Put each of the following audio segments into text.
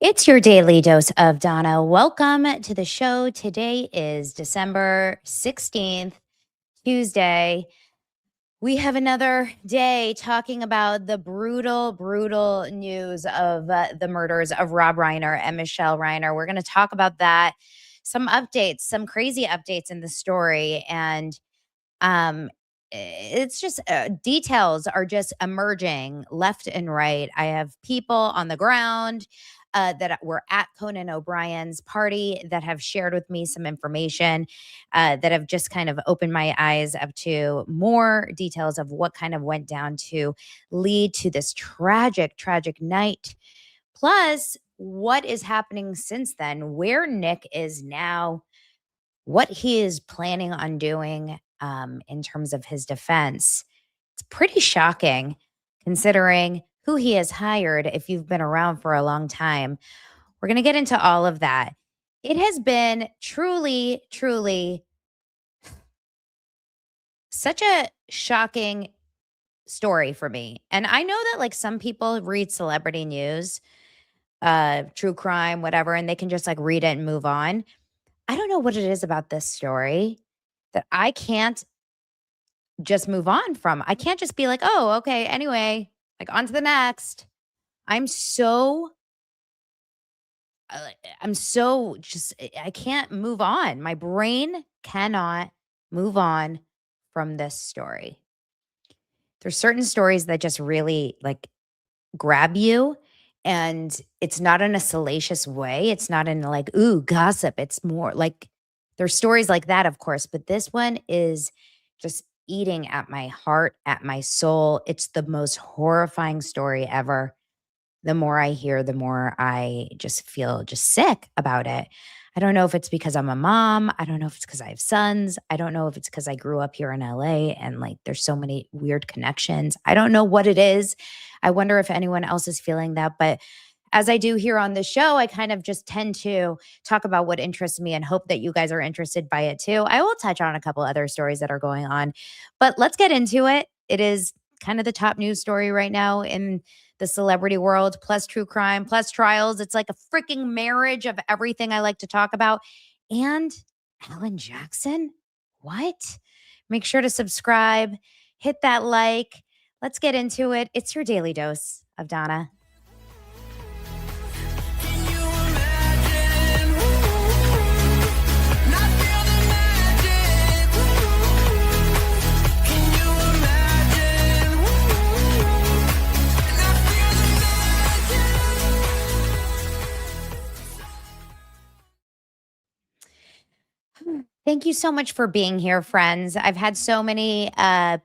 It's your daily dose of Donna. Welcome to the show. Today is December 16th, Tuesday. We have another day talking about the brutal, brutal news of the murders of Rob Reiner and Michelle Reiner. We're going to talk about that, some updates, some crazy updates in the story. And um, it's just details are just emerging left and right. I have people on the ground that were at Conan O'Brien's party that have shared with me some information that have just kind of opened my eyes up to more details of what kind of went down to lead to this tragic, tragic night. Plus, what is happening since then, where Nick is now, what he is planning on doing in terms of his defense. It's pretty shocking considering who he has hired if you've been around for a long time. We're going to get into all of that. It has been truly, truly such a shocking story for me. And I know that like some people read celebrity news, true crime, whatever, and they can just like read it and move on. I don't know what it is about this story that I can't just move on from. I can't just be like, "Oh, okay, anyway, like on to the next." I'm so I'm so just I can't move on. My brain cannot move on from this story. There's certain stories that just really like grab you, and it's not in a salacious way. It's not in like, ooh, gossip. It's more like there's stories like that, of course, but this one is just eating at my heart, at my soul. It's the most horrifying story ever. The more I hear, the more I just feel just sick about it. I don't know if it's because I'm a mom. I don't know if it's because I have sons. I don't know if it's because I grew up here in LA and like there's so many weird connections. I don't know what it is. I wonder if anyone else is feeling that. But as I do here on the show, I kind of just tend to talk about what interests me and hope that you guys are interested by it too. I will touch on a couple other stories that are going on, but let's get into it. It is kind of the top news story right now in the celebrity world, plus true crime, plus trials. It's like a freaking marriage of everything I like to talk about. And Alan Jackson? What? Make sure to subscribe, hit that like. Let's get into it. It's your daily dose of Donna. Can you imagine? Not feel the magic. Can you imagine? Not feel the Thank you so much for being here, friends. I've had so many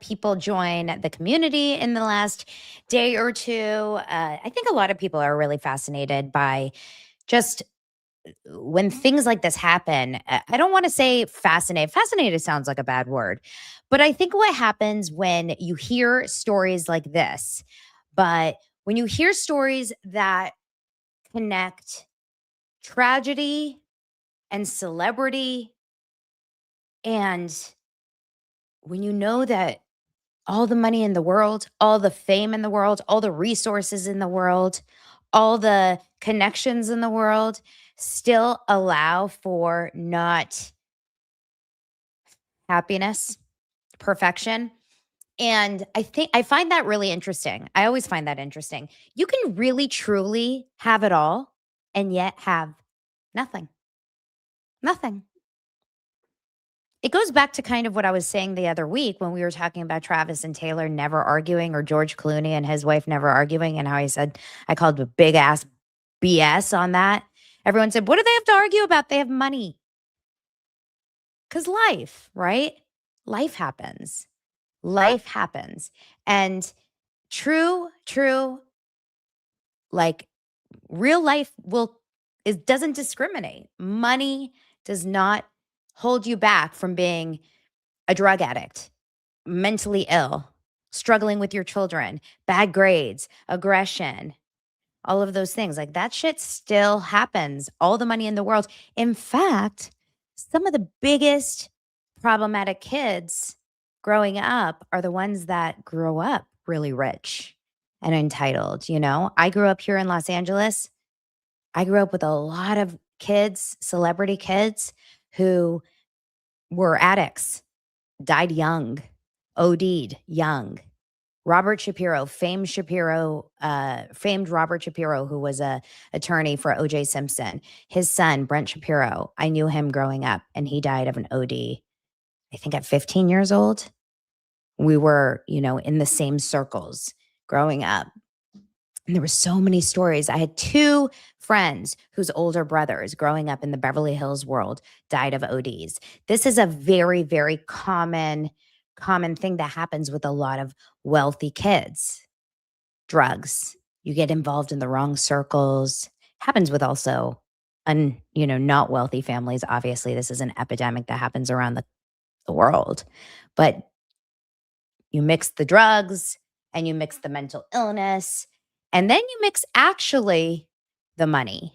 people join the community in the last day or two. I think a lot of people are really fascinated by just when things like this happen. I don't want to say fascinated. Fascinated sounds like a bad word, but I think what happens when you hear stories like this, but when you hear stories that connect tragedy and celebrity, and when you know that all the money in the world, all the fame in the world, all the resources in the world, all the connections in the world still allow for not happiness, perfection. And I find that really interesting. I always find that interesting. You can really truly have it all and yet have nothing. Nothing. It goes back to kind of what I was saying the other week when we were talking about Travis and Taylor never arguing, or George Clooney and his wife never arguing, and how he said I called a big ass BS on that. Everyone said, "What do they have to argue about? They have money." Cuz life, right? Life happens. Life happens. And true, like real life will it doesn't discriminate. Money does not hold you back from being a drug addict, mentally ill, struggling with your children, bad grades, aggression, all of those things. Like that shit still happens. All the money in the world. In fact, some of the biggest problematic kids growing up are the ones that grow up really rich and entitled. I grew up here in Los Angeles. I grew up with a lot of kids, celebrity kids, who were addicts, died young, OD'd young. Robert Shapiro, famed Robert Shapiro, who was a attorney for O.J. Simpson. His son, Brent Shapiro, I knew him growing up, and he died of an OD, I think at 15 years old. We were, in the same circles growing up. And there were so many stories. I had two friends whose older brothers growing up in the Beverly Hills world died of ODs. This is a very, very common thing that happens with a lot of wealthy kids. Drugs. You get involved in the wrong circles. Happens with also not wealthy families. Obviously, this is an epidemic that happens around the world. But you mix the drugs and you mix the mental illness, and then you mix actually the money.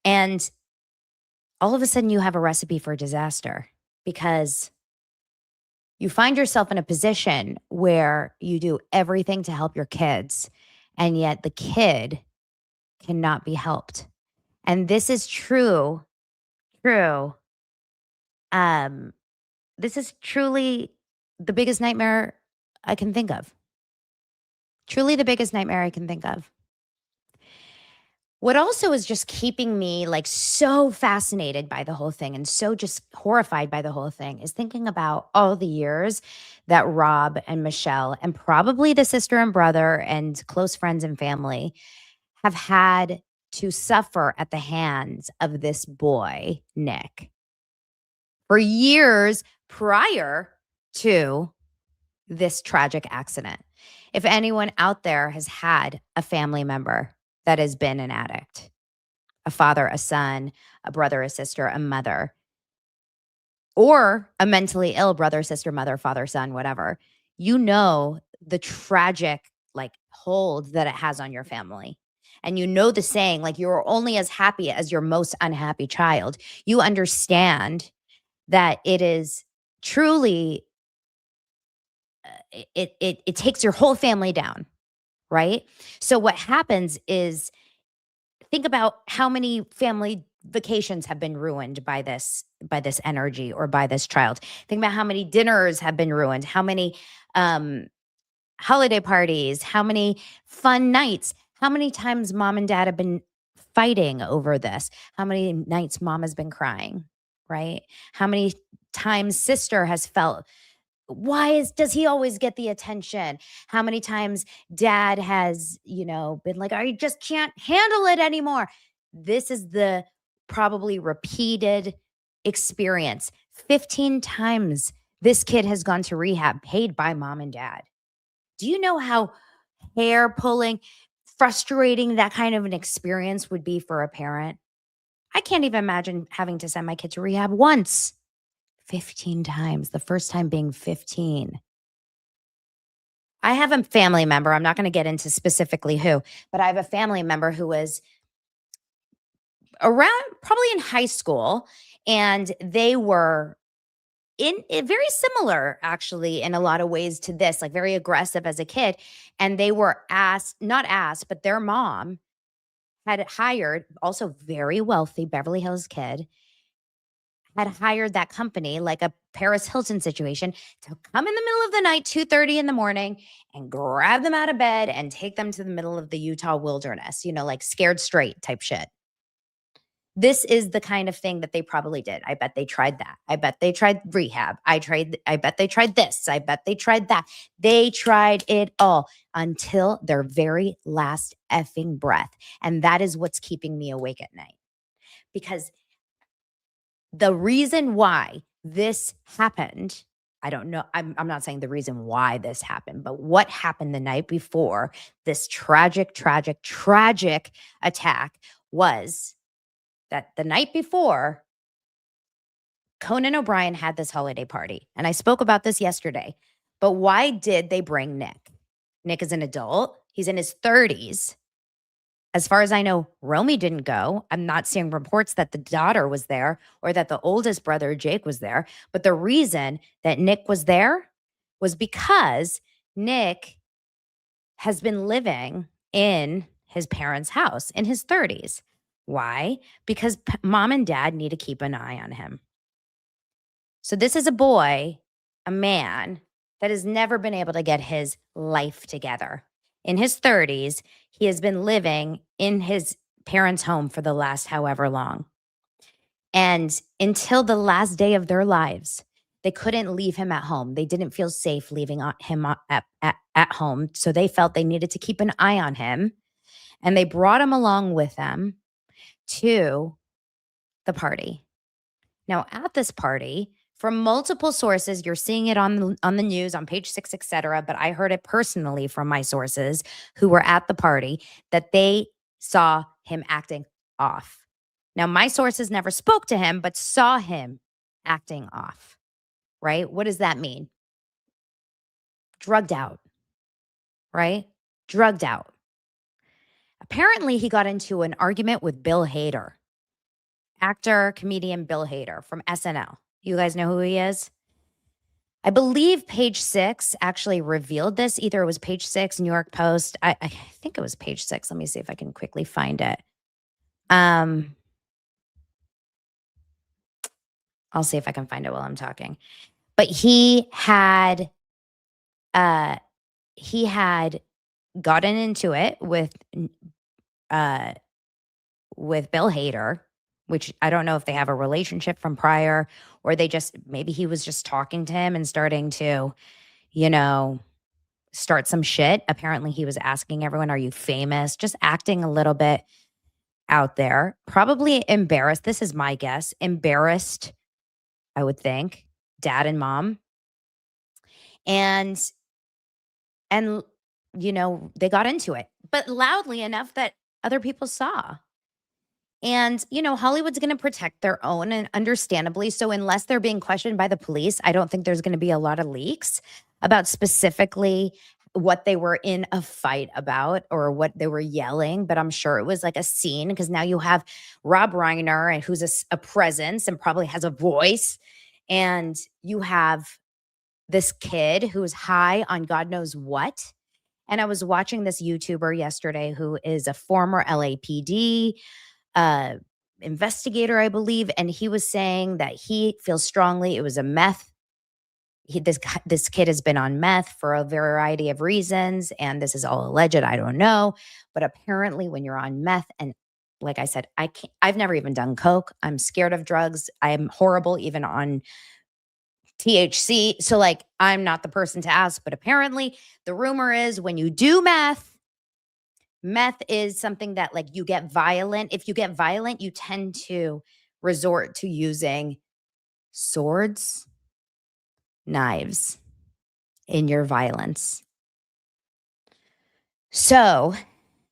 And all of a sudden you have a recipe for disaster, because you find yourself in a position where you do everything to help your kids, and yet the kid cannot be helped. And this is true. This is truly the biggest nightmare I can think of. Truly the biggest nightmare I can think of. What also is just keeping me so fascinated by the whole thing and so just horrified by the whole thing is thinking about all the years that Rob and Michele, and probably the sister and brother and close friends and family, have had to suffer at the hands of this boy, Nick, for years prior to this tragic accident. If anyone out there has had a family member that has been an addict, a father, a son, a brother, a sister, a mother, or a mentally ill brother, sister, mother, father, son, whatever, the tragic hold that it has on your family. And the saying, you're only as happy as your most unhappy child. You understand that it is truly, it takes your whole family down, right? So what happens is, think about how many family vacations have been ruined by this energy or by this child. Think about how many dinners have been ruined, how many holiday parties, how many fun nights, how many times mom and dad have been fighting over this, how many nights mom has been crying, right? How many times sister has felt, does he always get the attention? How many times dad has, been like, I just can't handle it anymore. This is the probably repeated experience. 15 times this kid has gone to rehab paid by mom and dad. Do you know how hair pulling, frustrating that kind of an experience would be for a parent? I can't even imagine having to send my kid to rehab once. 15 times, the first time being 15. I have a family member, I'm not going to get into specifically who, but I have a family member who was around, probably in high school, and they were very similar, actually, in a lot of ways to this, very aggressive as a kid. And they were not asked, but their mom had hired, also very wealthy Beverly Hills kid, had hired that company, like a Paris Hilton situation, to come in the middle of the night, 2:30 in the morning, and grab them out of bed and take them to the middle of the Utah wilderness, like Scared Straight type shit. This is the kind of thing that they probably did. I bet they tried that. I bet they tried rehab. I bet they tried this. I bet they tried that. They tried it all until their very last effing breath. And that is what's keeping me awake at night. Because the reason why this happened, I don't know. I'm not saying the reason why this happened, but what happened the night before this tragic attack was that the night before, Conan O'Brien had this holiday party. And I spoke about this yesterday. But why did they bring Nick? Nick is an adult. He's in his 30s. As far as I know, Romy didn't go. I'm not seeing reports that the daughter was there or that the oldest brother, Jake, was there. But the reason that Nick was there was because Nick has been living in his parents' house in his 30s. Why? Because mom and dad need to keep an eye on him. So this is a boy, a man that has never been able to get his life together. In his 30s, he has been living in his parents' home for the last however long. And until the last day of their lives, they couldn't leave him at home. They didn't feel safe leaving him at home. So they felt they needed to keep an eye on him. And they brought him along with them to the party. Now, at this party, from multiple sources, you're seeing it on the news, on Page Six, etc. But I heard it personally from my sources who were at the party that they saw him acting off. Now, my sources never spoke to him, but saw him acting off. Right? What does that mean? Drugged out. Right? Drugged out. Apparently, he got into an argument with Bill Hader. Actor, comedian Bill Hader from SNL. You guys know who he is? I believe Page Six actually revealed this. Either it was Page Six, New York Post. I think it was Page Six. Let me see if I can quickly find it. I'll see if I can find it while I'm talking. But he had gotten into it with Bill Hader, which I don't know if they have a relationship from prior or maybe he was just talking to him and starting to, start some shit. Apparently he was asking everyone, are you famous? Just acting a little bit out there, probably embarrassed. This is my guess. Embarrassed, I would think, dad and mom. And they got into it, but loudly enough that other people saw. And, Hollywood's going to protect their own, and understandably. So unless they're being questioned by the police, I don't think there's going to be a lot of leaks about specifically what they were in a fight about or what they were yelling. But I'm sure it was like a scene, because now you have Rob Reiner, and who's a presence and probably has a voice. And you have this kid who is high on God knows what. And I was watching this YouTuber yesterday who is a former LAPD investigator, I believe, and he was saying that he feels strongly it was a meth. This kid has been on meth for a variety of reasons, and this is all alleged. I don't know, but apparently, when you're on meth, and like I said, I've never even done coke. I'm scared of drugs. I am horrible even on THC. So, I'm not the person to ask, but apparently, the rumor is when you do meth is something that you get violent. If you get violent, you tend to resort to using swords, knives in your violence. So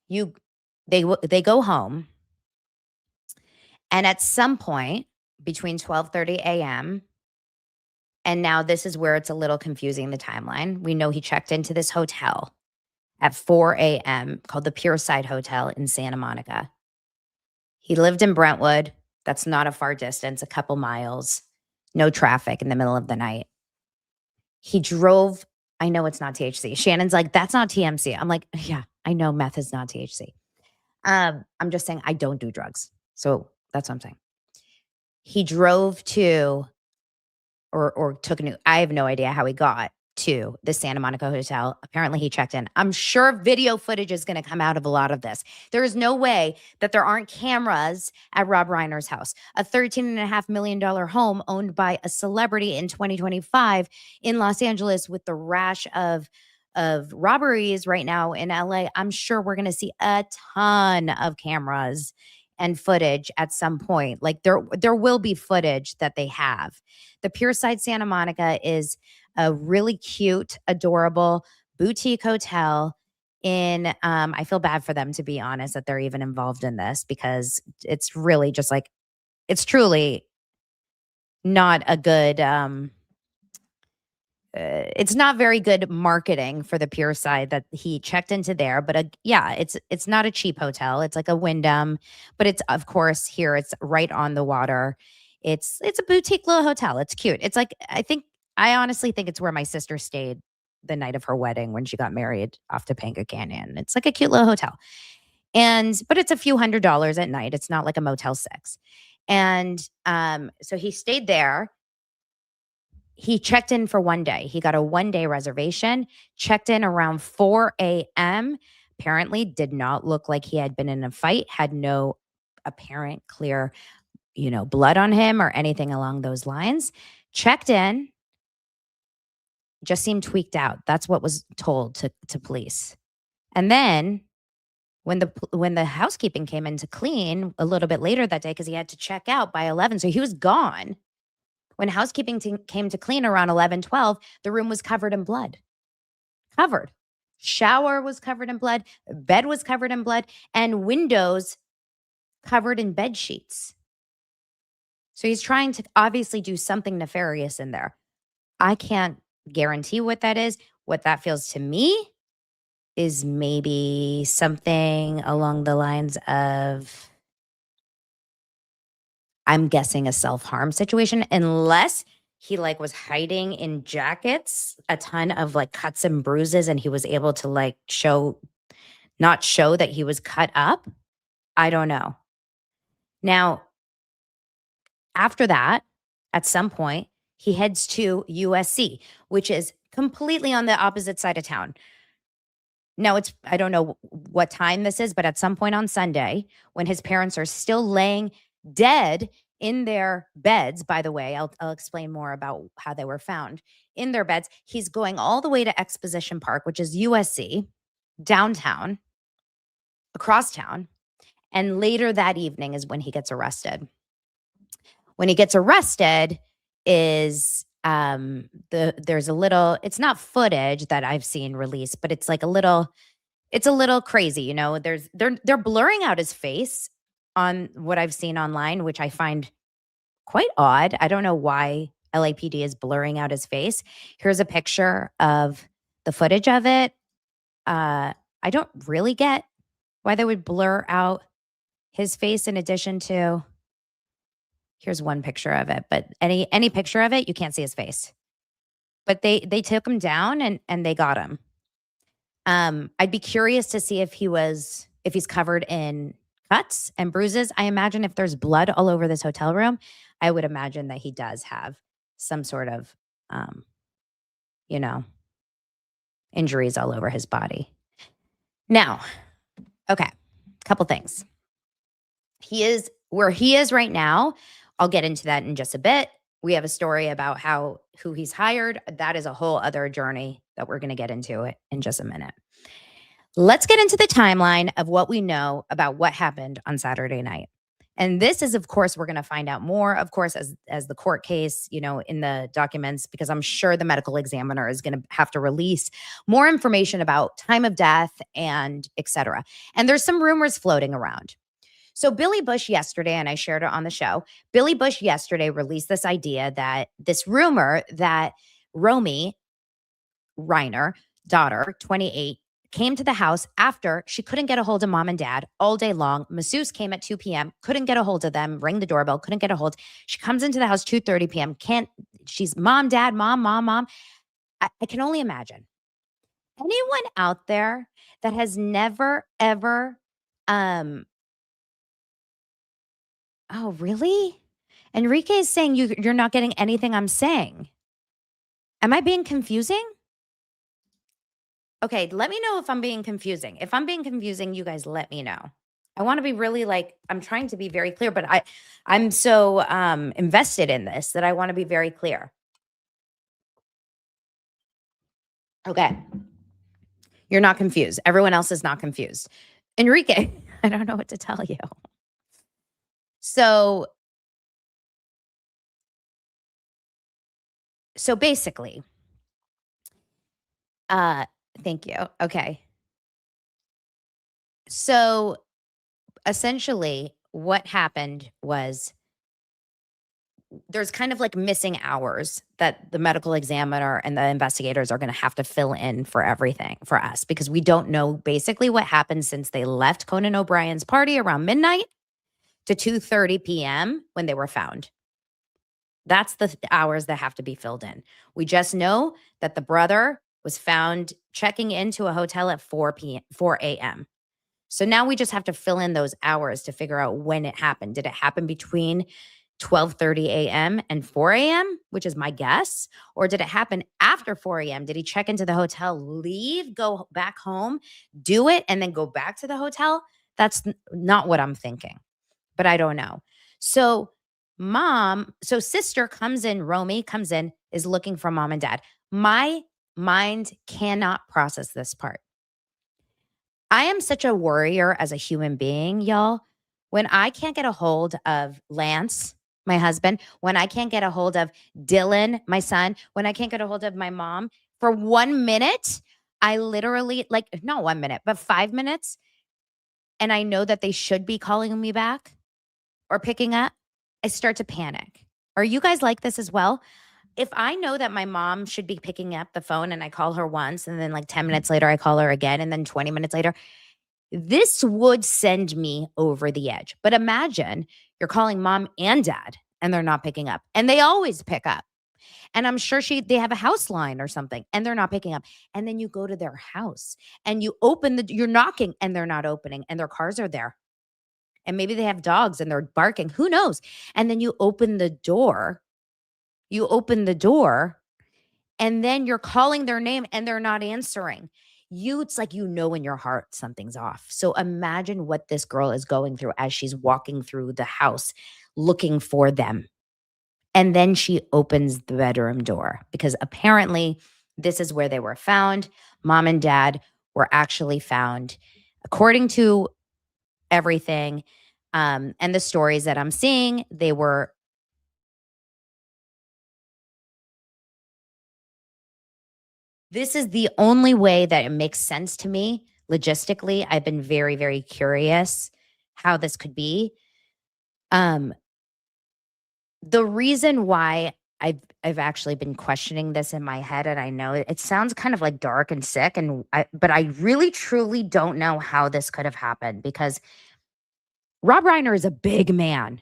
they go home, and at some point between 12:30 a.m. and now this is where it's a little confusing, the timeline. We know he checked into this hotel at 4 a.m. called the Pureside Hotel in Santa Monica. He lived in Brentwood. That's not a far distance, a couple miles, no traffic in the middle of the night. He drove. I know it's not THC. Shannon's like, that's not TMC. I'm like, yeah, I know meth is not THC. I'm just saying I don't do drugs. So that's what I'm saying. He drove to or took I have no idea how he got to the Santa Monica Hotel. Apparently he checked in. I'm sure video footage is going to come out of a lot of this. There is no way that there aren't cameras at Rob Reiner's house, a $13.5 million home owned by a celebrity in 2025 in Los Angeles, with the rash of robberies right now in LA. I'm sure we're going to see a ton of cameras and footage at some point. There will be footage that they have. The Pureside Santa Monica is a really cute, adorable boutique hotel in I feel bad for them, to be honest, that they're even involved in this, because it's really just it's truly not a good it's not very good marketing for the Pureside that he checked into there. But yeah, it's not a cheap hotel. It's like a Wyndham, but it's, of course, here it's right on the water. It's a boutique little hotel. It's cute. It's I honestly think it's where my sister stayed the night of her wedding when she got married off Topanga Canyon. It's like a cute little hotel. But it's a few $100s at night. It's not like a Motel 6. And so he stayed there. He checked in for one day. He got a one-day reservation, checked in around 4 a.m. Apparently did not look like he had been in a fight, had no apparent clear, blood on him or anything along those lines. Checked in, just seemed tweaked out. That's what was told to police. And then when the housekeeping came in to clean a little bit later that day, because he had to check out by 11, so he was gone. When housekeeping came to clean around 11, 12, the room was covered in blood. Covered. Shower was covered in blood. Bed was covered in blood. And windows covered in bed sheets. So he's trying to obviously do something nefarious in there. I can't guarantee what that is. What that feels to me is maybe something along the lines of, I'm guessing, a self-harm situation, unless he was hiding in jackets, a ton of cuts and bruises, and he was able to not show that he was cut up. I don't know. Now, after that, at some point, he heads to USC, which is completely on the opposite side of town. Now, I don't know what time this is, but at some point on Sunday, when his parents are still laying dead in their beds, by the way, I'll explain more about how they were found in their beds. He's going all the way to Exposition Park, which is USC, downtown, across town. And later that evening is when he gets arrested. When he gets arrested is there's a little, it's not footage that I've seen released, but it's a little crazy, they're blurring out his face on what I've seen online, which I find quite odd. I don't know why LAPD is blurring out his face. Here's a picture of the footage of it. I don't really get why they would blur out his face in addition to, here's one picture of it, but any picture of it, you can't see his face. But they took him down and they got him. I'd be curious to see if he's covered in cuts and bruises. I imagine if there's blood all over this hotel room, I would imagine that he does have some sort of, injuries all over his body. Now, okay, couple things. Where he is right now, I'll get into that in just a bit. We have a story about who he's hired. That is a whole other journey that we're going to get into it in just a minute. Let's get into the timeline of what we know about what happened on Saturday night. And this is, of course, we're going to find out more, of course, as the court case, in the documents, because I'm sure the medical examiner is going to have to release more information about time of death and et cetera. And there's some rumors floating around. So Billy Bush yesterday, and I shared it on the show, Billy Bush yesterday released this rumor that Romy Reiner, daughter, 28, came to the house after she couldn't get a hold of mom and dad all day long. Masseuse came at 2 p.m., couldn't get a hold of them, ring the doorbell, couldn't get a hold. She comes into the house 2:30 p.m., she's mom, dad, mom. I can only imagine. Anyone out there that has never, ever, oh, really? Enrique is saying you're not getting anything I'm saying. Am I being confusing? Okay, let me know if I'm being confusing. If I'm being confusing, you guys let me know. I want to be really I'm trying to be very clear, but I'm so invested in this that I want to be very clear. Okay. You're not confused. Everyone else is not confused. Enrique, I don't know what to tell you. So basically, thank you. Okay. So essentially what happened was there's kind of missing hours that the medical examiner and the investigators are going to have to fill in for everything for us, because we don't know basically what happened since they left Conan O'Brien's party around midnight to 2:30 p.m. when they were found. That's the hours that have to be filled in. We just know that the brother was found checking into a hotel at 4 a.m. So now we just have to fill in those hours to figure out when it happened. Did it happen between 12:30 a.m. and 4 a.m., which is my guess? Or did it happen after 4 a.m.? Did he check into the hotel, leave, go back home, do it, and then go back to the hotel? That's not what I'm thinking, but I don't know. So sister comes in, Romy comes in, is looking for mom and dad. My mind cannot process this part. I am such a worrier as a human being, y'all. When I can't get a hold of Lance, my husband, when I can't get a hold of Dylan, my son, when I can't get a hold of my mom for 1 minute, I literally, like, not 1 minute, but 5 minutes, and I know that they should be calling me back or picking up, I start to panic. Are you guys like this as well? If I know that my mom should be picking up the phone and I call her once, and then like 10 minutes later, I call her again, and then 20 minutes later, this would send me over the edge. But imagine you're calling mom and dad and they're not picking up, and they always pick up. And I'm sure they have a house line or something and they're not picking up. And then you go to their house and you're knocking and they're not opening, and their cars are there. And maybe they have dogs and they're barking. Who knows? And then you open the door. And then you're calling their name and they're not answering. It's like, in your heart something's off. So imagine what this girl is going through as she's walking through the house looking for them. And then she opens the bedroom door because apparently this is where they were found. Mom and dad were actually found, according to everything and the stories that I'm seeing. This is the only way that it makes sense to me logistically. I've been very, very curious how this could be. The reason why I've actually been questioning this in my head, and I know it sounds kind of like dark and sick, but I really truly don't know how this could have happened, because Rob Reiner is a big man.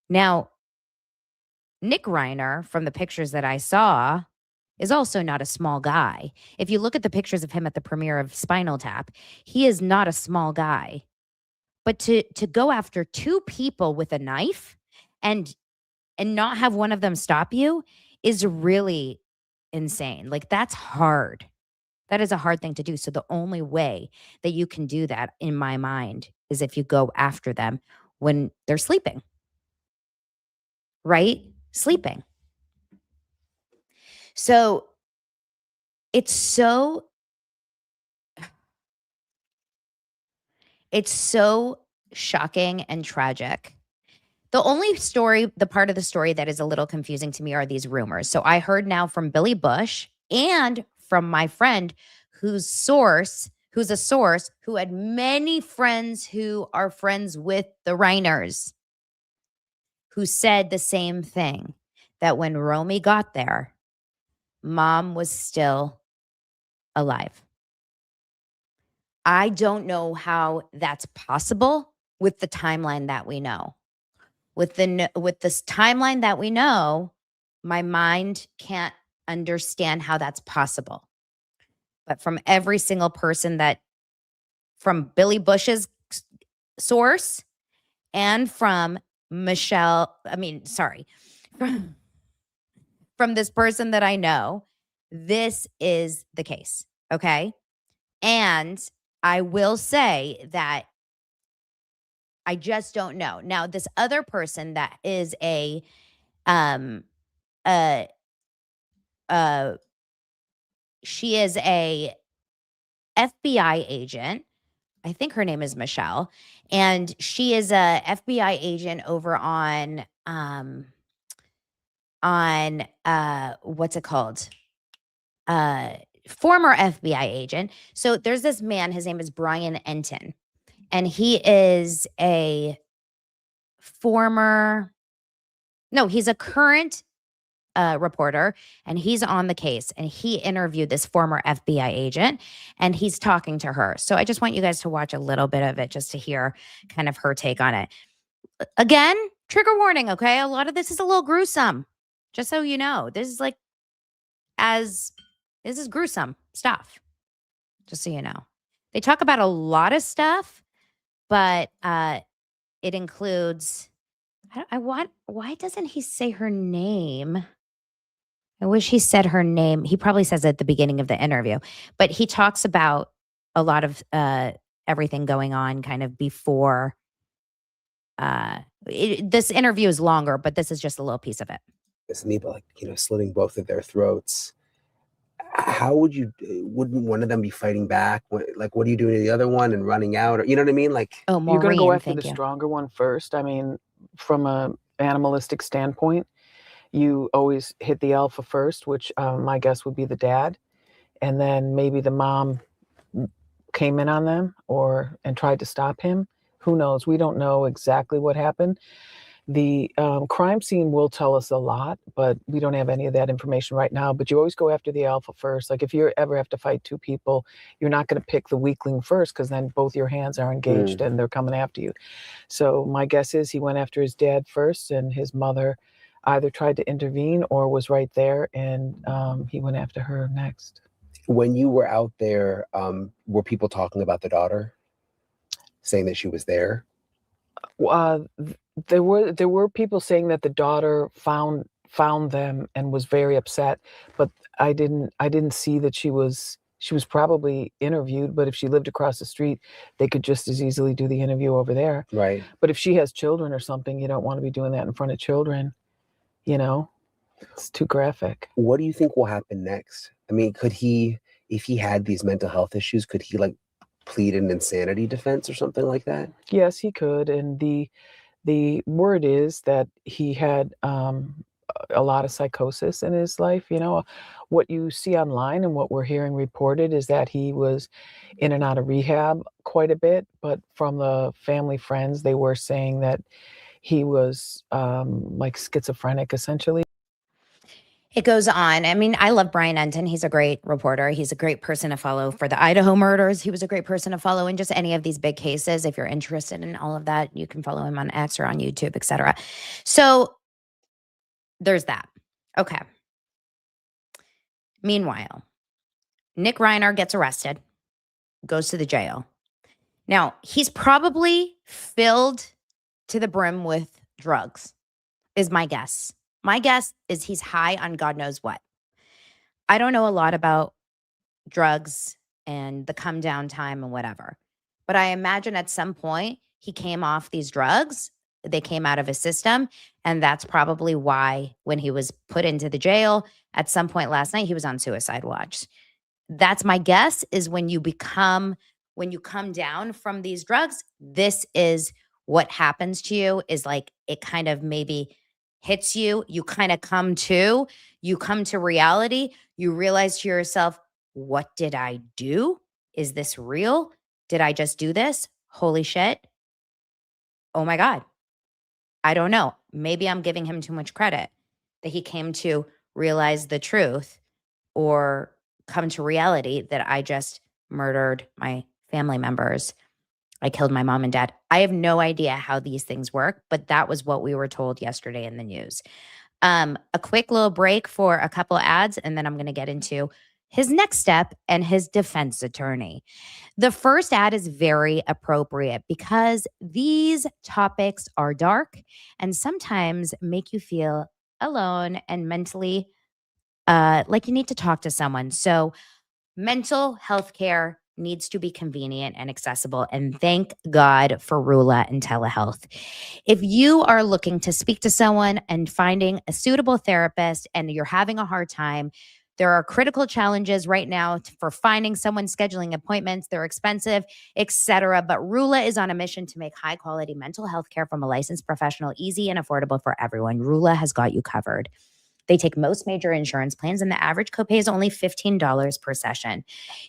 Now, Nick Reiner, from the pictures that I saw, is also not a small guy. If you look at the pictures of him at the premiere of Spinal Tap, he is not a small guy. But to go after two people with a knife and not have one of them stop you is really insane. Like, that's hard. That is a hard thing to do. So the only way that you can do that, in my mind, is if you go after them when they're sleeping. Right? Sleeping. So it's so shocking and tragic. The part of the story that is a little confusing to me are these rumors. So I heard now from Billy Bush and from my friend who's a source who had many friends who are friends with the Reiners, who said the same thing, that when Romy got there, mom was still alive. I don't know how that's possible with the timeline that we know. With this timeline that we know, my mind can't understand how that's possible. But from every single person from Billy Bush's source and from from this person that I know, this is the case. Okay. And I will say that I just don't know. Now, this other person that is she is a FBI agent. I think her name is Michele, and she is a FBI agent over on what's it called? Former FBI agent. So there's this man, his name is Brian Enton, and he is he's a current reporter, and he's on the case, and he interviewed this former FBI agent, and he's talking to her. So I just want you guys to watch a little bit of it just to hear kind of her take on it. Again, trigger warning, okay? A lot of this is a little gruesome. Just so you know, this is gruesome stuff. Just so you know. They talk about a lot of stuff, but it includes. Why doesn't he say her name? I wish he said her name. He probably says it at the beginning of the interview, but he talks about a lot of everything going on kind of before. This interview is longer, but this is just a little piece of it. This me, but slitting both of their throats. How wouldn't one of them be fighting back? What are you doing to the other one and running out? Or you know what I mean? Like, Oh, You're going to go Maureen, after the thank you. stronger one first. I mean, from a animalistic standpoint, you always hit the alpha first, which my guess would be the dad, and then maybe the mom came in on them and tried to stop him. Who knows? We don't know exactly what happened. The crime scene will tell us a lot, but we don't have any of that information right now. But you always go after the alpha first. Like if you ever have to fight two people, you're not going to pick the weakling first, because then both your hands are engaged and they're coming after you. So my guess is he went after his dad first, and his mother either tried to intervene or was right there, and he went after her next. when you were out there, were people talking about the daughter, saying that she was there? There were people saying that the daughter found them and was very upset, but I didn't see that she was probably interviewed. But if she lived across the street, they could just as easily do the interview over there. Right. But if she has children or something, you don't want to be doing that in front of children. It's too graphic. What do you think will happen next? I mean, could he, if he had these mental health issues, could he plead an insanity defense or something like that? Yes, he could. And the word is that he had a lot of psychosis in his life. What you see online and what we're hearing reported is that he was in and out of rehab quite a bit. But from the family friends, they were saying that he was like schizophrenic, essentially. It goes on. I mean, I love Brian Enton. He's a great reporter. He's a great person to follow for the Idaho murders. He was a great person to follow in just any of these big cases. If you're interested in all of that, you can follow him on X or on YouTube, etc. So there's that. Okay. Meanwhile, Nick Reiner gets arrested, goes to the jail. Now, he's probably filled to the brim with drugs, is my guess. My guess is he's high on God knows what. I don't know a lot about drugs and the come down time and whatever, but I imagine at some point he came off these drugs. They came out of his system. And that's probably why when he was put into the jail at some point last night, he was on suicide watch. That's my guess, is when you come down from these drugs, this is what happens to you, is like it kind of maybe hits you. You kind of come to reality. You realize to yourself, what did I do? Is this real? Did I just do this? Holy shit. Oh my God. I don't know. Maybe I'm giving him too much credit that he came to realize the truth or come to reality that I just murdered my family members. I killed my mom and dad. I have no idea how these things work, but that was what we were told yesterday in the news. A quick little break for a couple of ads, and then I'm going to get into his next step and his defense attorney. The first ad is very appropriate because these topics are dark and sometimes make you feel alone and mentally like you need to talk to someone. So mental health care needs to be convenient and accessible. And thank God for Rula and telehealth. If you are looking to speak to someone and finding a suitable therapist and you're having a hard time, there are critical challenges right now for finding someone, scheduling appointments. They're expensive, etc. But Rula is on a mission to make high quality mental health care from a licensed professional easy and affordable for everyone. Rula has got you covered. They take most major insurance plans, and the average copay is only $15 per session.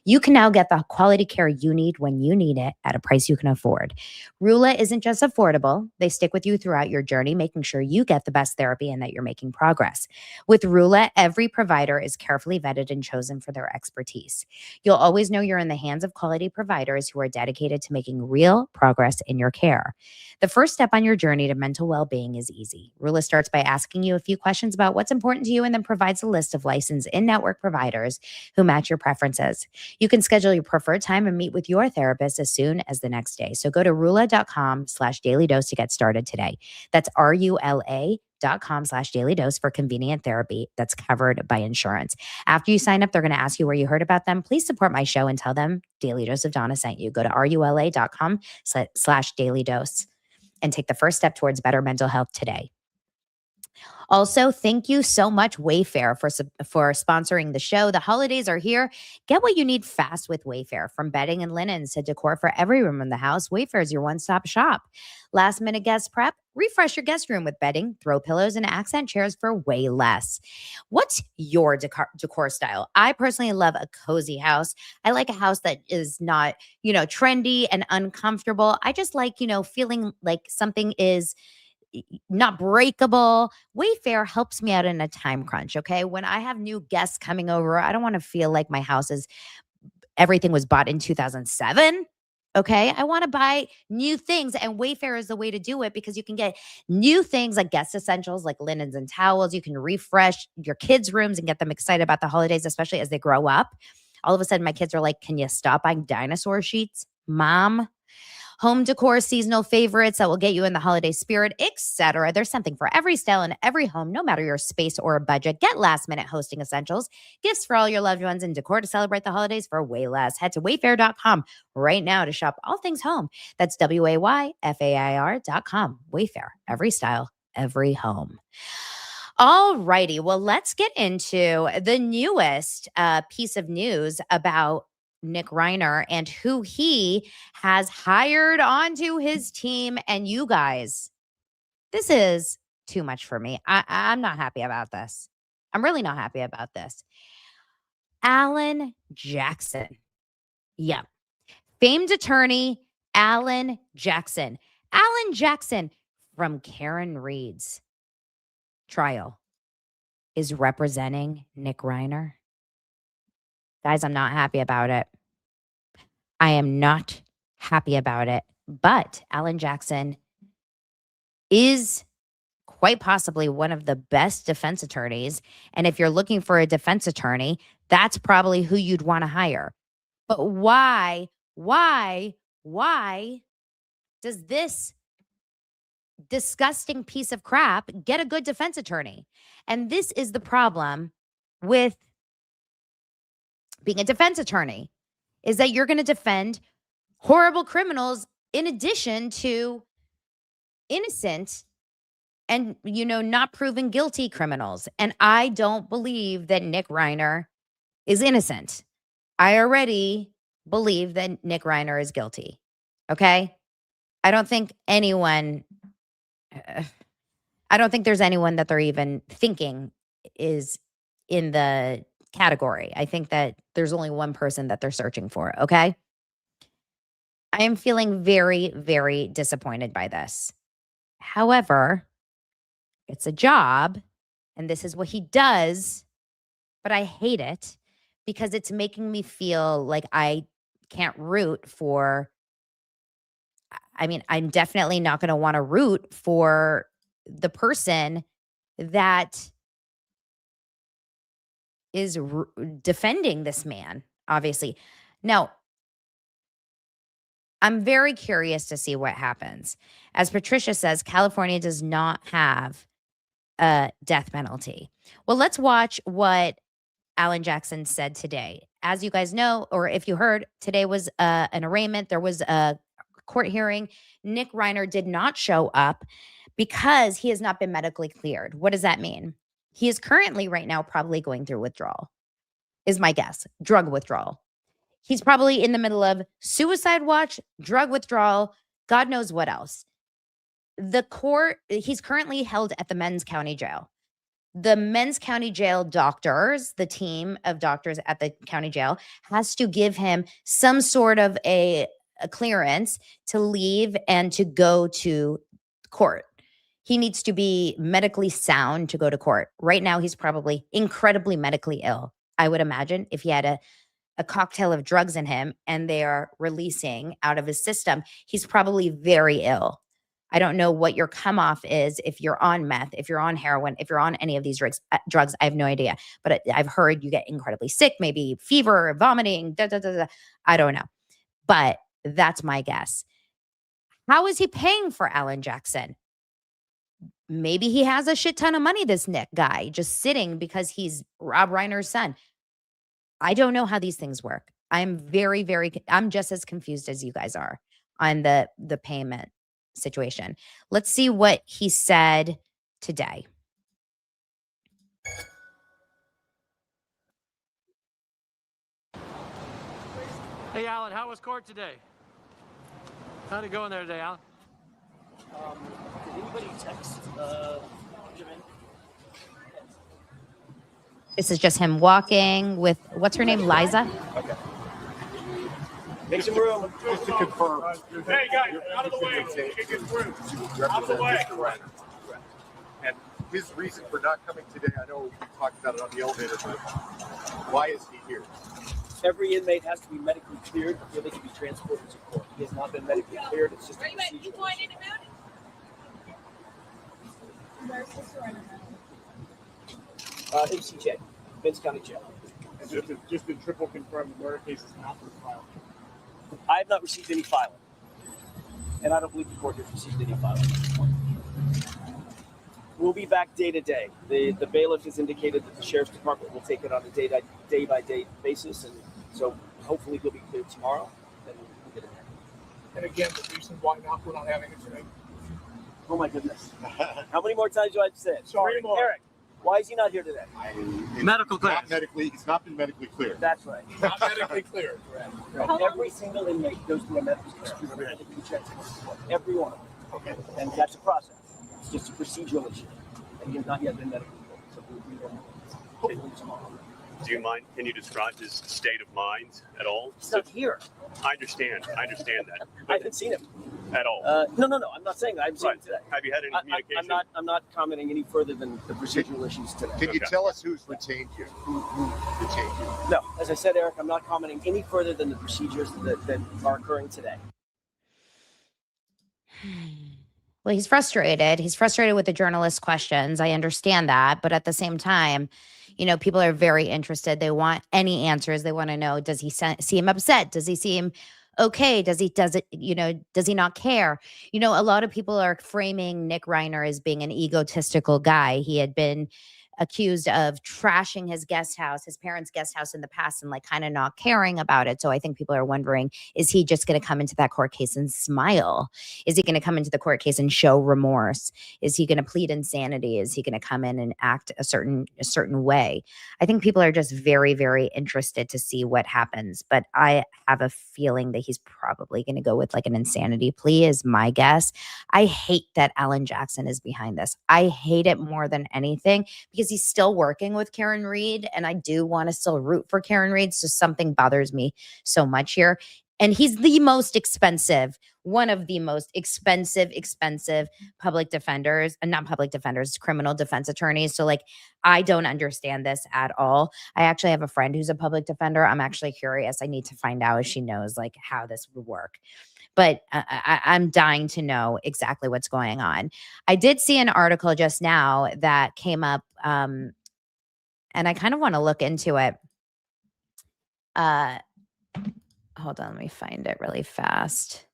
You can now get the quality care you need when you need it at a price you can afford. Rula isn't just affordable. They stick with you throughout your journey, making sure you get the best therapy and that you're making progress. With Rula, every provider is carefully vetted and chosen for their expertise. You'll always know you're in the hands of quality providers who are dedicated to making real progress in your care. The first step on your journey to mental well-being is easy. Rula starts by asking you a few questions about what's important important to you and then provides a list of licensed in-network providers who match your preferences. You can schedule your preferred time and meet with your therapist as soon as the next day. So go to rula.com/daily dose to get started today. That's RULA.com/daily dose for convenient therapy that's covered by insurance. After you sign up, they're going to ask you where you heard about them. Please support my show and tell them Daily Dose of Donna sent you. Go to RULA.com/daily dose and take the first step towards better mental health today. Also, thank you so much, Wayfair, for sponsoring the show. The holidays are here. Get what you need fast with Wayfair. From bedding and linens to decor for every room in the house, Wayfair is your one-stop shop. Last minute guest prep? Refresh your guest room with bedding, throw pillows, and accent chairs for way less. What's your decor style? I personally love a cozy house. I like a house that is not, trendy and uncomfortable. I just like, feeling like something is not breakable. Wayfair helps me out in a time crunch. Okay. When I have new guests coming over, I don't want to feel like my house is everything was bought in 2007. Okay. I want to buy new things, and Wayfair is the way to do it because you can get new things like guest essentials like linens and towels. You can refresh your kids' rooms and get them excited about the holidays, especially as they grow up. All of a sudden, my kids are like, "Can you stop buying dinosaur sheets, Mom?" Home decor, seasonal favorites that will get you in the holiday spirit, etc. There's something for every style in every home, no matter your space or budget. Get last-minute hosting essentials, gifts for all your loved ones, and decor to celebrate the holidays for way less. Head to wayfair.com right now to shop all things home. That's WAYFAIR.com. Wayfair, every style, every home. All righty. Well, let's get into the newest piece of news about Nick Reiner and who he has hired onto his team. And you guys, this is too much for me. I'm not happy about this. I'm really not happy about this. Alan Jackson. Yeah. Famed attorney, Alan Jackson. Alan Jackson from Karen Reed's trial is representing Nick Reiner. Guys, I'm not happy about it. I am not happy about it. But Alan Jackson is quite possibly one of the best defense attorneys. And if you're looking for a defense attorney, that's probably who you'd want to hire. But why does this disgusting piece of crap get a good defense attorney? And this is the problem with being a defense attorney, is that you're going to defend horrible criminals in addition to innocent and, not proven guilty criminals. And I don't believe that Nick Reiner is innocent. I already believe that Nick Reiner is guilty. Okay? I don't think there's anyone that they're even thinking is in the category. I think that there's only one person that they're searching for. Okay. I am feeling very, very disappointed by this. However, it's a job and this is what he does, but I hate it because it's making me feel like I can't root for. I'm definitely not going to want to root for the person that is defending this man, obviously. Now, I'm very curious to see what happens. As Patricia says, California does not have a death penalty. Well, let's watch what Alan Jackson said today. As you guys know, or if you heard, today was an arraignment. There was a court hearing. Nick Reiner did not show up because he has not been medically cleared. What does that mean? He is currently right now probably going through withdrawal, is my guess. Drug withdrawal. He's probably in the middle of suicide watch, drug withdrawal, God knows what else. He's currently held at the Men's County Jail. The Men's County Jail doctors, the team of doctors at the county jail, has to give him some sort of a clearance to leave and to go to court. He needs to be medically sound to go to court. Right now, he's probably incredibly medically ill. I would imagine if he had a cocktail of drugs in him and they are releasing out of his system, he's probably very ill. I don't know what your come off is if you're on meth, if you're on heroin, if you're on any of these drugs. I have no idea. But I've heard you get incredibly sick, maybe fever, vomiting, da, da, da, da. I don't know. But that's my guess. How is he paying for Alan Jackson? Maybe he has a shit ton of money, this Nick guy, just sitting because he's Rob Reiner's son. I don't know how these things work. I'm I'm just as confused as you guys are on the payment situation. Let's see what he said today. Hey, Alan, how was court today? How'd it go in there today, Alan? Did anybody text Jimmy? This is just him walking with, what's her name, Liza? Okay. Make some room. Just to confirm. Hey, guys, out of the way. You can get through. Out of the way. And his reason for not coming today, I know we talked about it on the elevator, but why is he here? Every inmate has to be medically cleared before they can be transported to court. He has not been medically cleared. It's just a procedure. MCJ, Vince County Jail. Just to triple confirm, the murder case is not been filed. I have not received any filing. And I don't believe the court has received any filing at this point. We'll be back day to day. The bailiff has indicated that the sheriff's department will take it on a day by day basis, and so hopefully he'll be cleared tomorrow, and we'll get it there. And again, the reason why we're not having it today. Oh my goodness! How many more times do I have to say it? Sorry, Eric, why is he not here today? Medical clearance. He's not been medically cleared. That's right. Not medically cleared. Correct. Every single inmate goes through a medical clearance. Every one. Okay. And that's a process. It's just a procedural issue. And he has not yet been medically cleared. So we will hopefully tomorrow. Do you mind? Can you describe his state of mind at all? He's not here. I understand that. I haven't seen him. At all. No. I'm not saying that. I've seen him today. Have you had any communication? I'm not commenting any further than the procedural issues today. Can you tell us who's retained you? Who retained you? No. As I said, Eric, I'm not commenting any further than the procedures that are occurring today. Well, he's frustrated. He's frustrated with the journalist's questions. I understand that. But at the same time, you know, people are very interested. They want any answers. They want to know, does he seem upset? Does he seem okay? Does he not care? You know, a lot of people are framing Nick Reiner as being an egotistical guy. He had been accused of trashing his guest house, his parents' guest house in the past, and like kind of not caring about it. So I think people are wondering, is he just going to come into that court case and smile? Is he going to come into the court case and show remorse? Is he going to plead insanity? Is he going to come in and act a certain way? I think people are just very, very interested to see what happens. But I have a feeling that he's probably going to go with like an insanity plea is my guess. I hate that Alan Jackson is behind this. I hate it more than anything because he's still working with Karen Reed, and I do want to still root for Karen Reed. So something bothers me so much here. And he's the most expensive, one of the most expensive public defenders, not public defenders, criminal defense attorneys. So like, I don't understand this at all. I actually have a friend who's a public defender. I'm actually curious. I need to find out if she knows like how this would work. But I'm dying to know exactly what's going on. I did see an article just now that came up, and I kind of want to look into it. Hold on, let me find it really fast.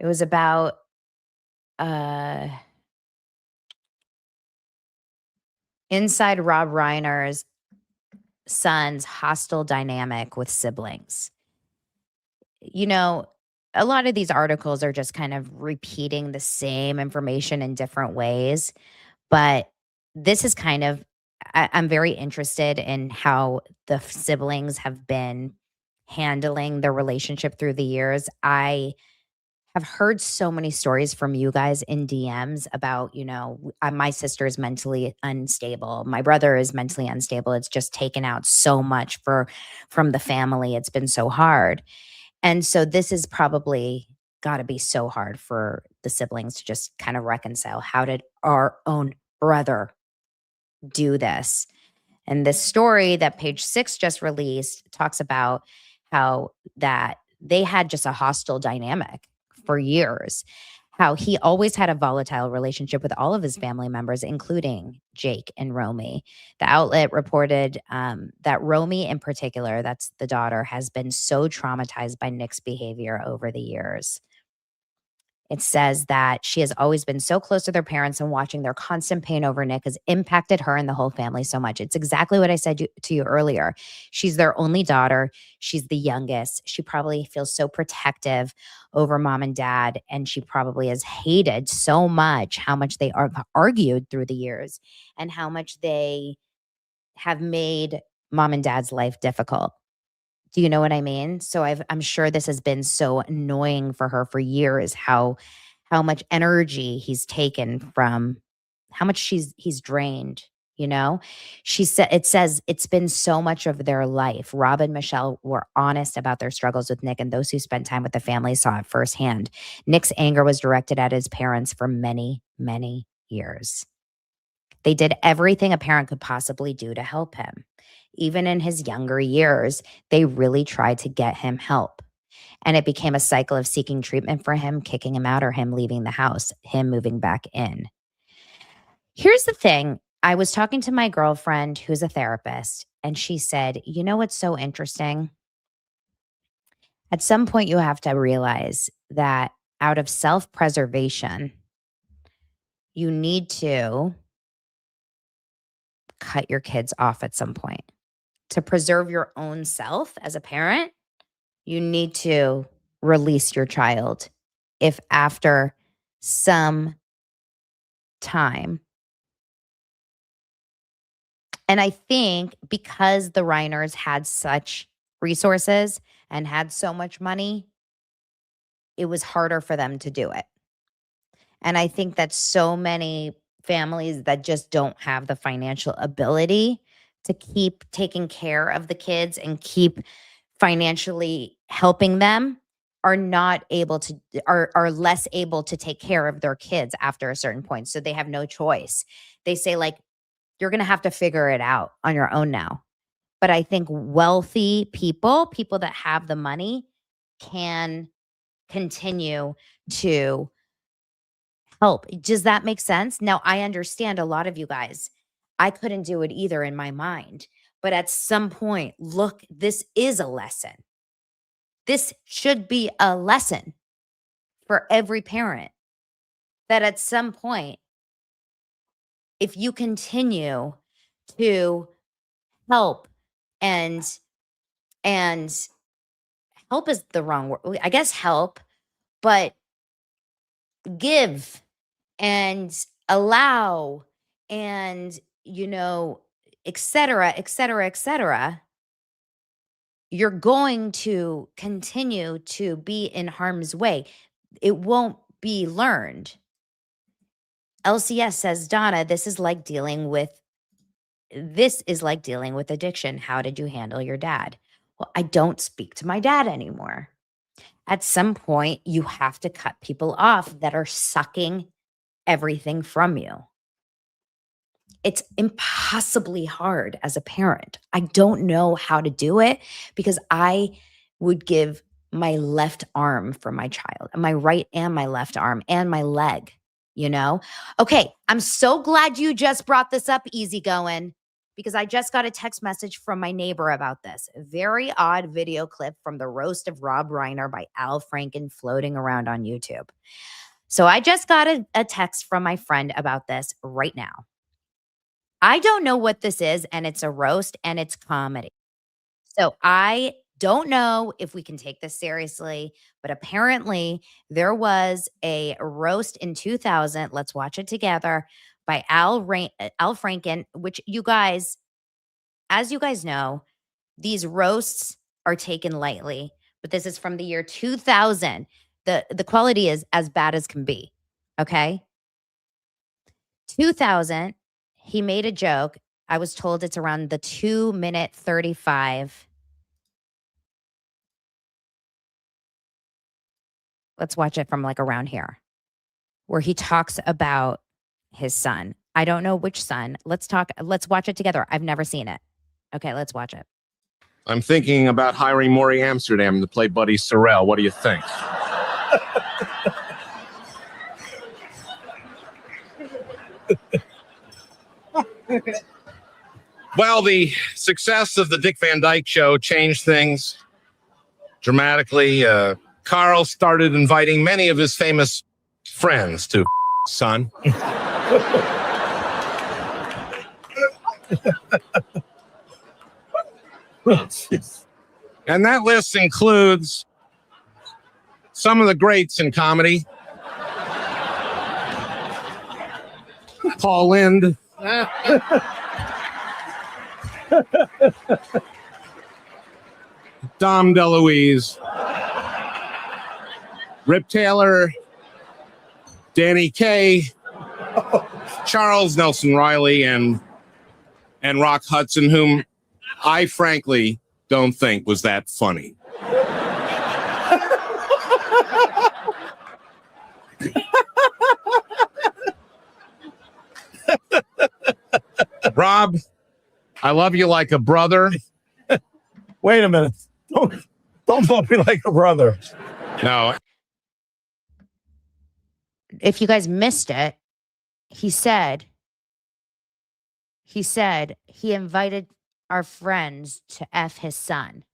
It was about inside Rob Reiner's son's hostile dynamic with siblings. You know, a lot of these articles are just kind of repeating the same information in different ways, but this is kind of, I'm very interested in how the siblings have been handling their relationship through the years. I have heard so many stories from you guys in DMs about, you know, my sister is mentally unstable. My brother is mentally unstable. It's just taken out so much from the family. It's been so hard. And so this is probably got to be so hard for the siblings to just kind of reconcile. How did our own brother do this? And this story that Page 6 just released talks about how that they had just a hostile dynamic for years. how he always had a volatile relationship with all of his family members, including Jake and Romy. The outlet reported that Romy in particular, that's the daughter, has been so traumatized by Nick's behavior over the years. It says that she has always been so close to their parents, and watching their constant pain over Nick has impacted her and the whole family so much. It's exactly what I said to you earlier. She's their only daughter. She's the youngest. She probably feels so protective over mom and dad, and she probably has hated so much how much they argued through the years and how much they have made mom and dad's life difficult. Do you know what I mean? So I'm sure this has been so annoying for her for years, how much energy he's taken from, how much he's drained, you know? It says it's been so much of their life. Rob and Michele were honest about their struggles with Nick, and those who spent time with the family saw it firsthand. Nick's anger was directed at his parents for many, many years. They did everything a parent could possibly do to help him. Even in his younger years, they really tried to get him help. And it became a cycle of seeking treatment for him, kicking him out, or him leaving the house, him moving back in. Here's the thing. I was talking to my girlfriend who's a therapist, and she said, you know what's so interesting? At some point, you have to realize that out of self-preservation, you need to cut your kids off at some point. To preserve your own self as a parent, you need to release your child if after some time. And I think because the Reiners had such resources and had so much money, it was harder for them to do it. And I think that so many families that just don't have the financial ability to keep taking care of the kids and keep financially helping them are not able to, are less able to take care of their kids after a certain point. So they have no choice. They say, like, you're going to have to figure it out on your own now. But I think wealthy people that have the money, can continue to help. Does that make sense? Now, I understand a lot of you guys, I couldn't do it either in my mind. But at some point, look, this is a lesson. This should be a lesson for every parent, that at some point, if you continue to help and help is the wrong word, I guess help, but give and allow and, et cetera, et cetera, et cetera, you're going to continue to be in harm's way. It won't be learned. LCS says, Donna, this is like dealing with addiction. How did you handle your dad? Well, I don't speak to my dad anymore. At some point, you have to cut people off that are sucking everything from you. It's impossibly hard as a parent. I don't know how to do it, because I would give my left arm for my child, and my right and my left arm and my leg, Okay, I'm so glad you just brought this up, easygoing, because I just got a text message from my neighbor about this. A very odd video clip from the roast of Rob Reiner by Al Franken floating around on YouTube. So I just got a text from my friend about this right now. I don't know what this is, and it's a roast and it's comedy. So I don't know if we can take this seriously, but apparently there was a roast in 2000. Let's watch it together, by Al Franken, which you guys, as you guys know, these roasts are taken lightly, but this is from the year 2000. The quality is as bad as can be. Okay. 2000, he made a joke. I was told it's around the 2-minute 35. Let's watch it from like around here, where he talks about his son. I don't know which son. Let's watch it together. I've never seen it. Okay, let's watch it. I'm thinking about hiring Maury Amsterdam to play Buddy Sorrell. What do you think? Well, the success of the Dick Van Dyke Show changed things dramatically. Carl started inviting many of his famous friends to son. And that list includes some of the greats in comedy. Paul Lynde. Dom DeLuise. Rip Taylor. Danny Kaye. Charles Nelson Riley and Rock Hudson, whom I frankly don't think was that funny. Rob, I love you like a brother. Wait a minute. Don't love me like a brother. No. If you guys missed it, he said he invited our friends to F his son.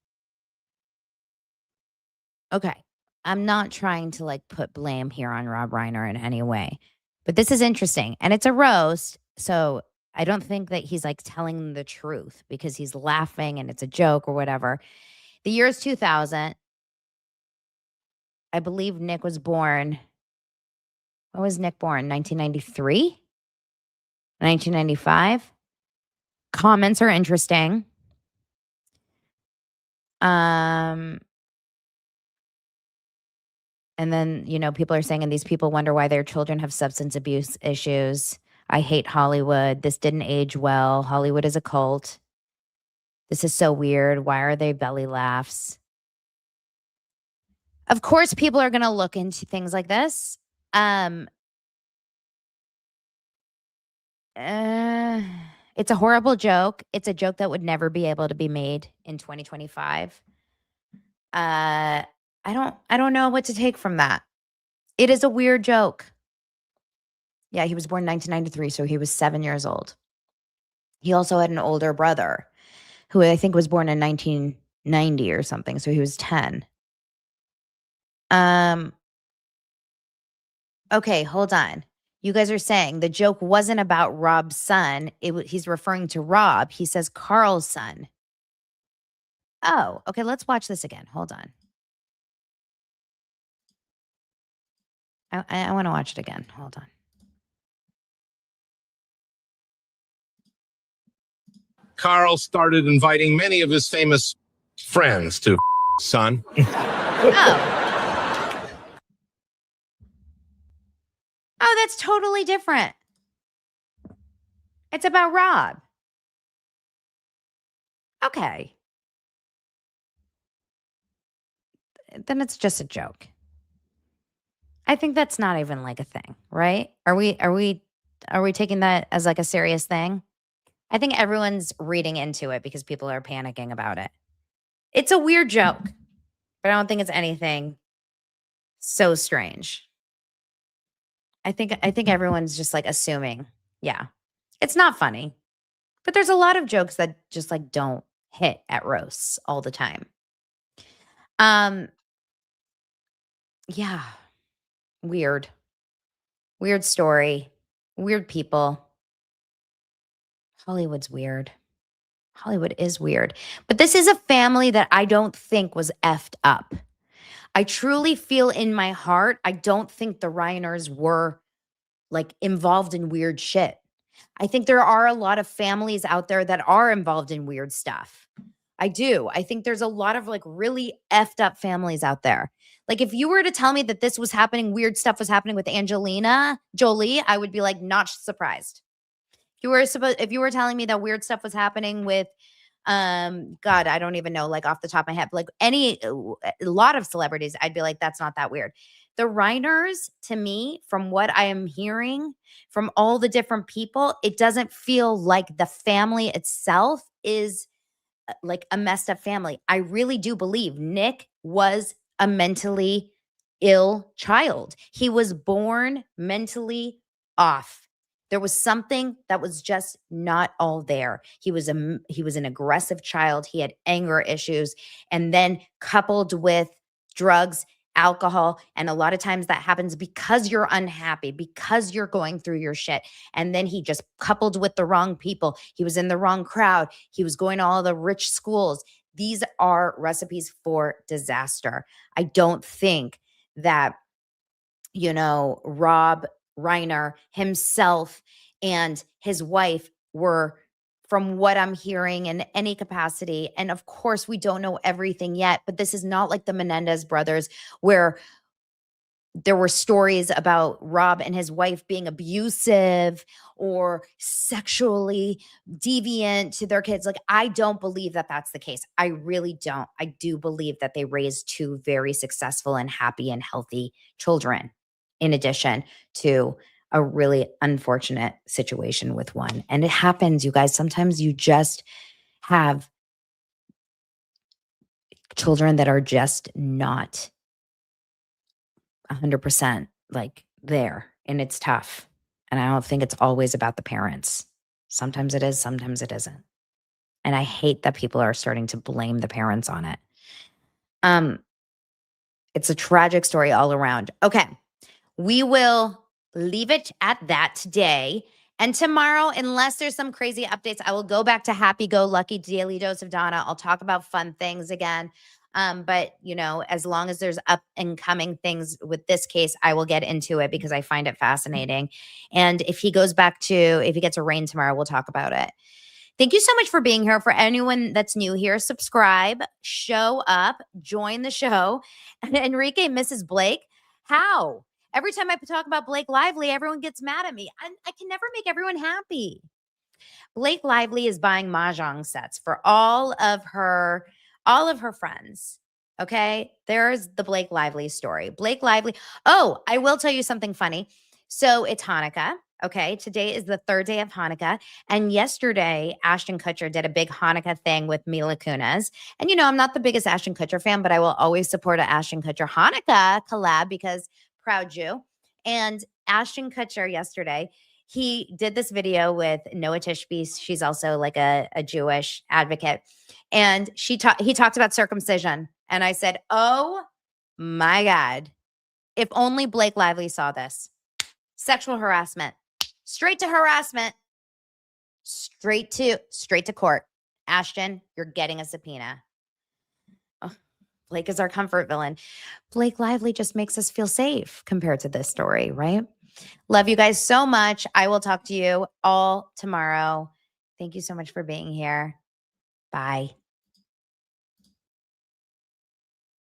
Okay. I'm not trying to like put blame here on Rob Reiner in any way, but this is interesting and it's a roast. So I don't think that he's like telling the truth because he's laughing and it's a joke or whatever. The year is 2000. I believe Nick was born. When was Nick born? 1993? 1995? Comments are interesting. And then, you know, people are saying, and these people wonder why their children have substance abuse issues. I hate Hollywood. This didn't age well. Hollywood is a cult. This is so weird. Why are they belly laughs? Of course, people are going to look into things like this. It's a horrible joke. It's a joke that would never be able to be made in 2025. I don't know what to take from that. It is a weird joke. Yeah, he was born in 1993, so he was 7 years old. He also had an older brother who I think was born in 1990 or something, so he was 10. Okay, hold on. You guys are saying the joke wasn't about Rob's son. He's referring to Rob. He says Carl's son. Oh, okay, let's watch this again. Hold on. I want to watch it again. Hold on. Carl started inviting many of his famous friends to son. Oh. Oh, that's totally different. It's about Rob. Okay. Then it's just a joke. I think that's not even like a thing, right? Are we taking that as like a serious thing? I think everyone's reading into it because people are panicking about it. It's a weird joke, but I don't think it's anything so strange. I think everyone's just like assuming, yeah, it's not funny, but there's a lot of jokes that just like don't hit at roasts all the time. Yeah, weird story, weird people. Hollywood's weird. Hollywood is weird. But this is a family that I don't think was effed up. I truly feel in my heart, I don't think the Reiners were like involved in weird shit. I think there are a lot of families out there that are involved in weird stuff. I do. I think there's a lot of like really effed up families out there. Like if you were to tell me that this was happening, weird stuff was happening with Angelina Jolie, I would be like not surprised. If you were telling me that weird stuff was happening with God, I don't even know, like off the top of my head, like a lot of celebrities, I'd be like, that's not that weird. The Reiners, to me, from what I am hearing from all the different people, it doesn't feel like the family itself is like a messed up family. I really do believe Nick was a mentally ill child. He was born mentally off. There was something that was just not all there. He was an aggressive child. He had anger issues, and then coupled with drugs, alcohol, and a lot of times that happens because you're unhappy, because you're going through your shit. And then he just coupled with the wrong people. He was in the wrong crowd. He was going to all the rich schools. These are recipes for disaster. I don't think that, Rob Reiner himself and his wife were, from what I'm hearing, in any capacity. And of course, we don't know everything yet, but this is not like the Menendez brothers, where there were stories about Rob and his wife being abusive or sexually deviant to their kids. Like, I don't believe that that's the case. I really don't. I do believe that they raised two very successful and happy and healthy children, in addition to a really unfortunate situation with one. And it happens, you guys. Sometimes you just have children that are just not 100% like there, and it's tough. And I don't think it's always about the parents. Sometimes it is, sometimes it isn't. And I hate that people are starting to blame the parents on it. It's a tragic story all around. Okay, we will leave it at that today. And tomorrow, unless there's some crazy updates, I will go back to happy-go-lucky daily dose of Donna. I'll talk about fun things again. But, as long as there's up and coming things with this case, I will get into it because I find it fascinating. And if he gets a rain tomorrow, we'll talk about it. Thank you so much for being here. For anyone that's new here, subscribe, show up, join the show. Enrique misses Blake. How? Every time I talk about Blake Lively, everyone gets mad at me. I can never make everyone happy. Blake Lively is buying mahjong sets for all of her friends. Okay, there's the Blake Lively story. Blake Lively. Oh, I will tell you something funny. So it's Hanukkah. Okay, today is the third day of Hanukkah. And yesterday, Ashton Kutcher did a big Hanukkah thing with Mila Kunis. And I'm not the biggest Ashton Kutcher fan, but I will always support a Ashton Kutcher Hanukkah collab because proud Jew. And Ashton Kutcher yesterday, he did this video with Noah Tishby. She's also like a Jewish advocate. And he talked about circumcision. And I said, oh my God, if only Blake Lively saw this. Sexual harassment, straight to harassment, straight to court. Ashton, you're getting a subpoena. Oh, Blake is our comfort villain. Blake Lively just makes us feel safe compared to this story, right? Love you guys so much. I will talk to you all tomorrow. Thank you so much for being here. Bye.